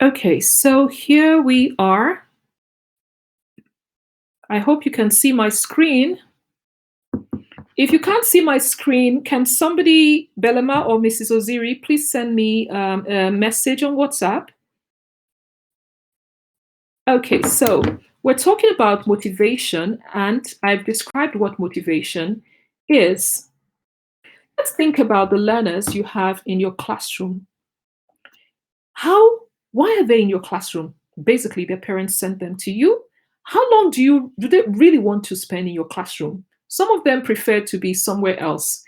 Okay, so here we are. I hope you can see my screen. If you can't see my screen, can somebody, Belema or Mrs. Oziri, please send me a message on WhatsApp? Okay, so we're talking about motivation, and I've described what motivation is. Let's think about the learners you have in your classroom. How, why are they in your classroom? Basically, their parents sent them to you. How long do they really want to spend in your classroom? Some of them prefer to be somewhere else.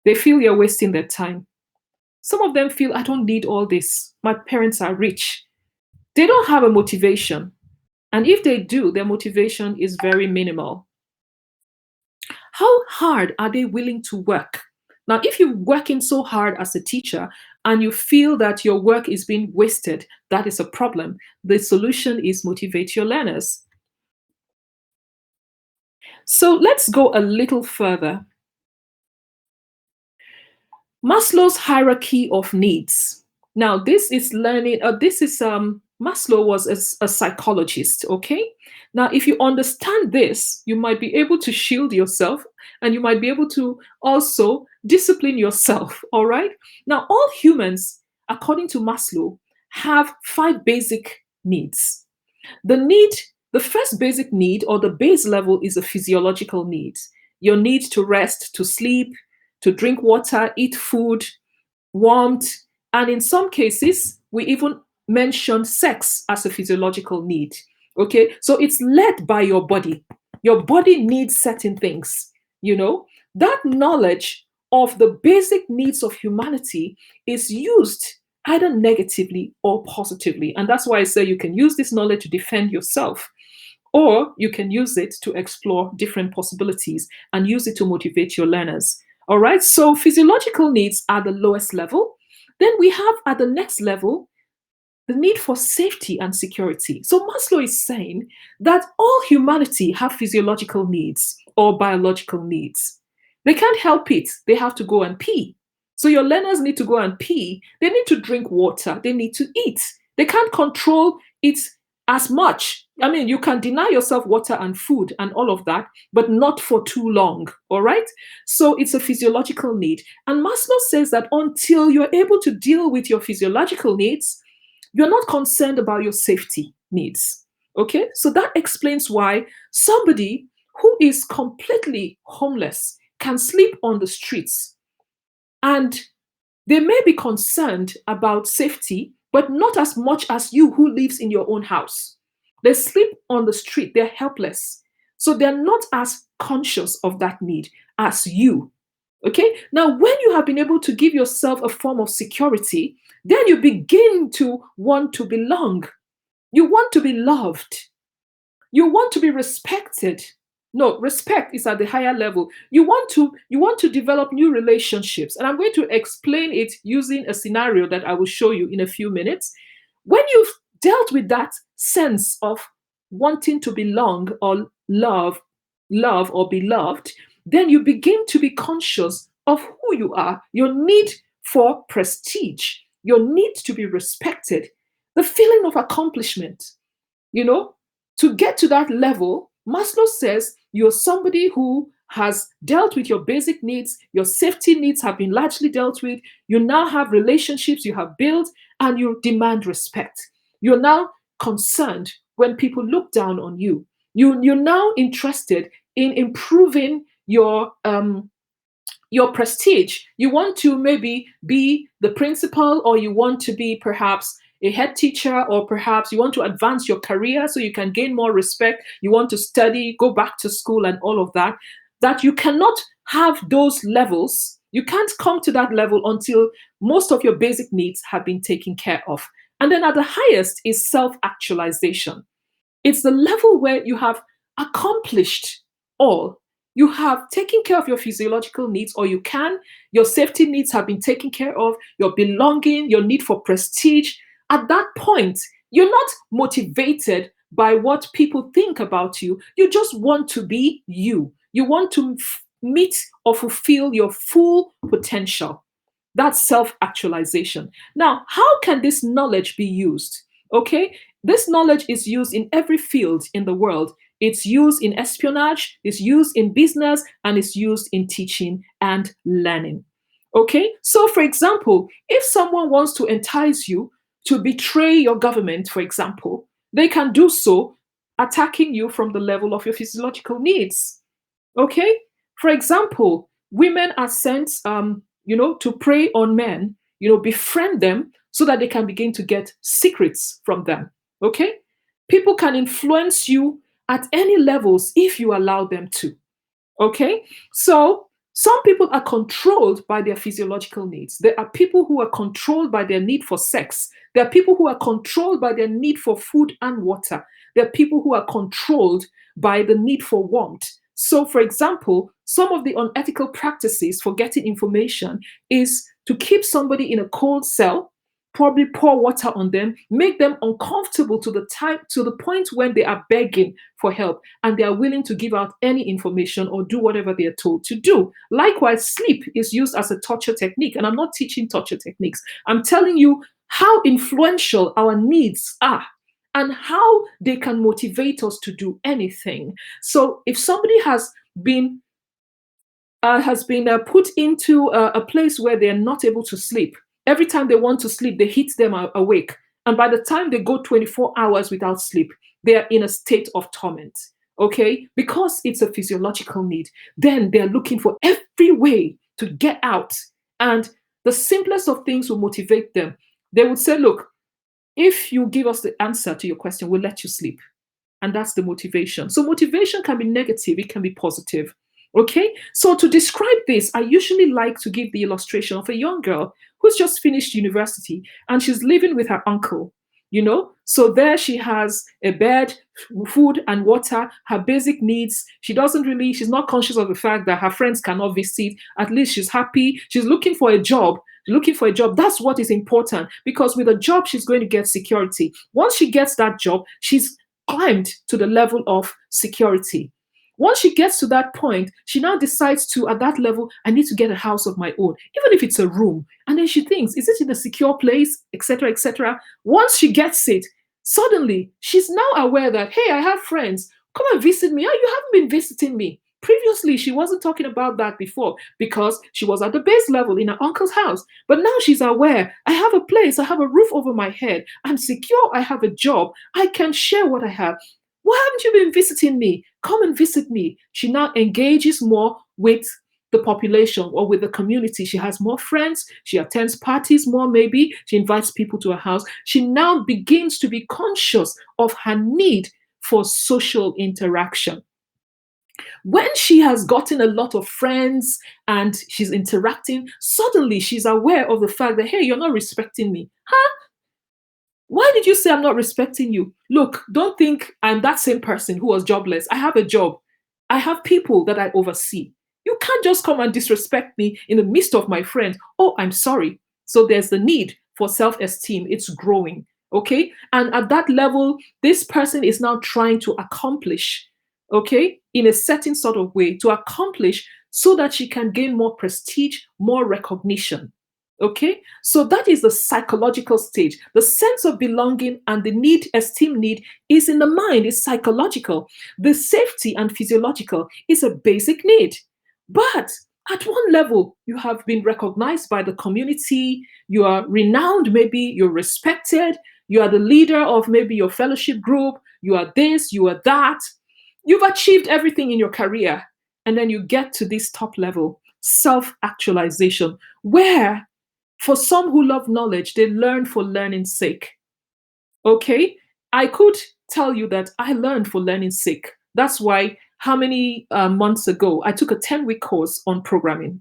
They feel you're wasting their time. Some of them feel I don't need all this. My parents are rich. They don't have a motivation. And if they do, their motivation is very minimal. How hard are they willing to work? Now, if you're working so hard as a teacher and you feel that your work is being wasted, that is a problem. The solution is motivate your learners. So let's go a little further. Maslow's hierarchy of needs. Now, this is learning, Maslow was a psychologist, okay? Now, if you understand this, you might be able to shield yourself and you might be able to also discipline yourself, all right? Now, all humans, according to Maslow, have five basic needs. The need, the first basic need or the base level is a physiological need. Your need to rest, to sleep, to drink water, eat food, warmth, and in some cases, we even mention sex as a physiological need. Okay, so it's led by your body. Your body needs certain things, you know. That knowledge of the basic needs of humanity is used either negatively or positively. And that's why I say you can use this knowledge to defend yourself, or you can use it to explore different possibilities and use it to motivate your learners. All right, so physiological needs are the lowest level. Then we have at the next level the need for safety and security. So Maslow is saying that all humanity have physiological needs or biological needs. They can't help it. They have to go and pee. So your learners need to go and pee. They need to drink water. They need to eat. They can't control it as much. I mean, you can deny yourself water and food and all of that, but not for too long. All right. So it's a physiological need. And Maslow says that until you're able to deal with your physiological needs, you're not concerned about your safety needs. Okay, so that explains why somebody who is completely homeless can sleep on the streets and they may be concerned about safety, but not as much as you who lives in your own house. They sleep on the street, they're helpless. So they're not as conscious of that need as you. Okay, now when you have been able to give yourself a form of security, then you begin to want to belong. You want to be loved. You want to be respected. No, respect is at the higher level. You want to develop new relationships. And I'm going to explain it using a scenario that I will show you in a few minutes. When you've dealt with that sense of wanting to belong or love or be loved, then you begin to be conscious of who you are, your need for prestige, your need to be respected, the feeling of accomplishment. You know, to get to that level, Maslow says you're somebody who has dealt with your basic needs, your safety needs have been largely dealt with, you now have relationships you have built, and you demand respect. You're now concerned when people look down on you. You're now interested in improving your prestige. You want to maybe be the principal, or you want to be perhaps a head teacher, or perhaps you want to advance your career so you can gain more respect. You want to study, go back to school, and all of that. That you cannot have those levels. You can't come to that level until most of your basic needs have been taken care of. And then at the highest is self actualization. It's the level where you have accomplished all. You have taken care of your physiological needs, or you can. Your safety needs have been taken care of, your belonging, your need for prestige. At that point, you're not motivated by what people think about you. You just want to be you. You want to meet or fulfill your full potential. That's self actualization. Now, how can this knowledge be used? Okay, this knowledge is used in every field in the world. It's used in espionage, it's used in business, and it's used in teaching and learning. Okay, so for example, if someone wants to entice you to betray your government, for example, they can do so attacking you from the level of your physiological needs. Okay, for example, women are sent, to prey on men, befriend them so that they can begin to get secrets from them. Okay, people can influence you at any levels if you allow them to. Okay, so some people are controlled by their physiological needs. There are people who are controlled by their need for sex. There are people who are controlled by their need for food and water. There are people who are controlled by the need for warmth. So, for example, some of the unethical practices for getting information is to keep somebody in a cold cell, probably pour water on them, make them uncomfortable to the point when they are begging for help and they are willing to give out any information or do whatever they are told to do. Likewise, sleep is used as a torture technique, and I'm not teaching torture techniques. I'm telling you how influential our needs are and how they can motivate us to do anything. So if somebody been has been put into a place where they're not able to sleep. Every time they want to sleep, they hit them awake. And by the time they go 24 hours without sleep, they are in a state of torment. Okay? Because it's a physiological need. Then they're looking for every way to get out. And the simplest of things will motivate them. They would say, look, if you give us the answer to your question, we'll let you sleep. And that's the motivation. So motivation can be negative, it can be positive. Okay, so to describe this, I usually like to give the illustration of a young girl who's just finished university and she's living with her uncle. So there she has a bed, food, and water, her basic needs. She's not conscious of the fact that her friends cannot visit. At least she's happy. She's looking for a job. Looking for a job. That's what is important because with a job, she's going to get security. Once she gets that job, she's climbed to the level of security. Once she gets to that point, she now decides to, at that level, I need to get a house of my own, even if it's a room. And then she thinks, is it in a secure place, etc., etc. Once she gets it, suddenly she's now aware that, hey, I have friends. Come and visit me. Oh, you haven't been visiting me. Previously, she wasn't talking about that before because she was at the base level in her uncle's house. But now she's aware, I have a place, I have a roof over my head, I'm secure, I have a job, I can share what I have. Why haven't you been visiting me? Come and visit me. She now engages more with the population or with the community. She has more friends. She attends parties more, maybe. She invites people to her house. She now begins to be conscious of her need for social interaction. When she has gotten a lot of friends and she's interacting, suddenly she's aware of the fact that, hey, you're not respecting me. Huh? Why did you say I'm not respecting you? Look, don't think I'm that same person who was jobless. I have a job. I have people that I oversee. You can't just come and disrespect me in the midst of my friends. Oh, I'm sorry. So there's the need for self esteem. It's growing. Okay. And at that level, this person is now trying to accomplish, okay, in a certain sort of way, to accomplish so that she can gain more prestige, more recognition. Okay, so that is the psychological stage. The sense of belonging and the need, esteem need, is in the mind, is psychological. The safety and physiological is a basic need. But at one level, you have been recognized by the community, you are renowned, maybe you're respected, you are the leader of maybe your fellowship group, you are this, you are that. You've achieved everything in your career. And then you get to this top level, self actualization, where for some who love knowledge, they learn for learning's sake. Okay? I could tell you that I learned for learning's sake. That's why, how many months ago, I took a 10-week course on programming.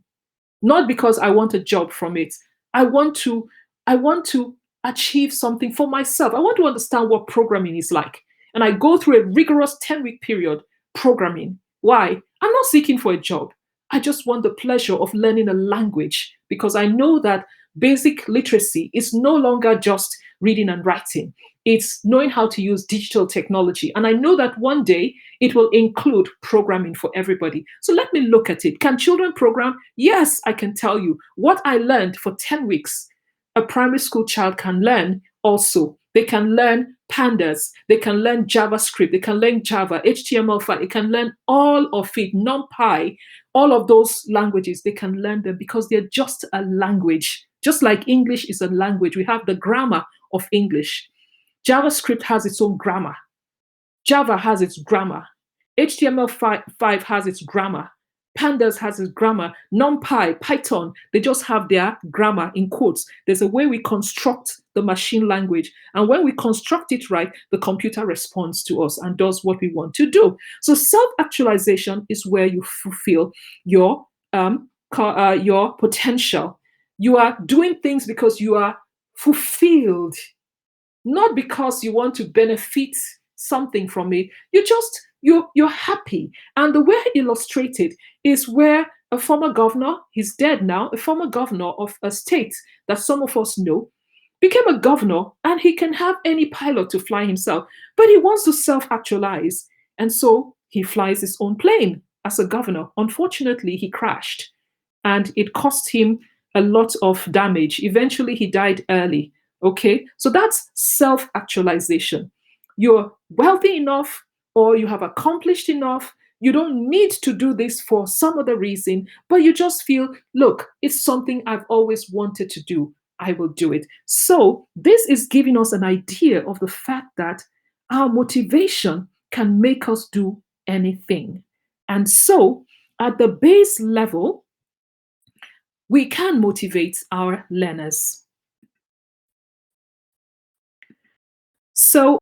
Not because I want a job from it. I want to, I want to achieve something for myself. I want to understand what programming is like. And I go through a rigorous 10-week period programming. Why? I'm not seeking for a job. I just want the pleasure of learning a language because I know that basic literacy is no longer just reading and writing. It's knowing how to use digital technology. And I know that one day it will include programming for everybody. So let me look at it. Can children program? Yes, I can tell you. What I learned for 10 weeks, a primary school child can learn also They can learn pandas, they can learn JavaScript, they can learn Java, HTML5, they can learn all of it, NumPy, all of those languages, they can learn them because they're just a language. Just like English is a language, we have the grammar of English. JavaScript has its own grammar. Java has its grammar. HTML5 has its grammar. Pandas has its grammar. NumPy, Python, they just have their grammar in quotes. There's a way we construct the machine language. And when we construct it right, the computer responds to us and does what we want to do. So self-actualization is where you fulfill your potential. You are doing things because you are fulfilled, not because you want to benefit something from it. You're happy. And the way illustrated is where a former governor, he's dead now, a former governor of a state that some of us know, became a governor, and he can have any pilot to fly himself, but he wants to self-actualize. And so he flies his own plane as a governor. Unfortunately, he crashed and it cost him a lot of damage. Eventually, he died early. Okay, so that's self actualization. You're wealthy enough or you have accomplished enough. You don't need to do this for some other reason, but you just feel, look, it's something I've always wanted to do. I will do it. So, this is giving us an idea of the fact that our motivation can make us do anything. And so, at the base level, we can motivate our learners. So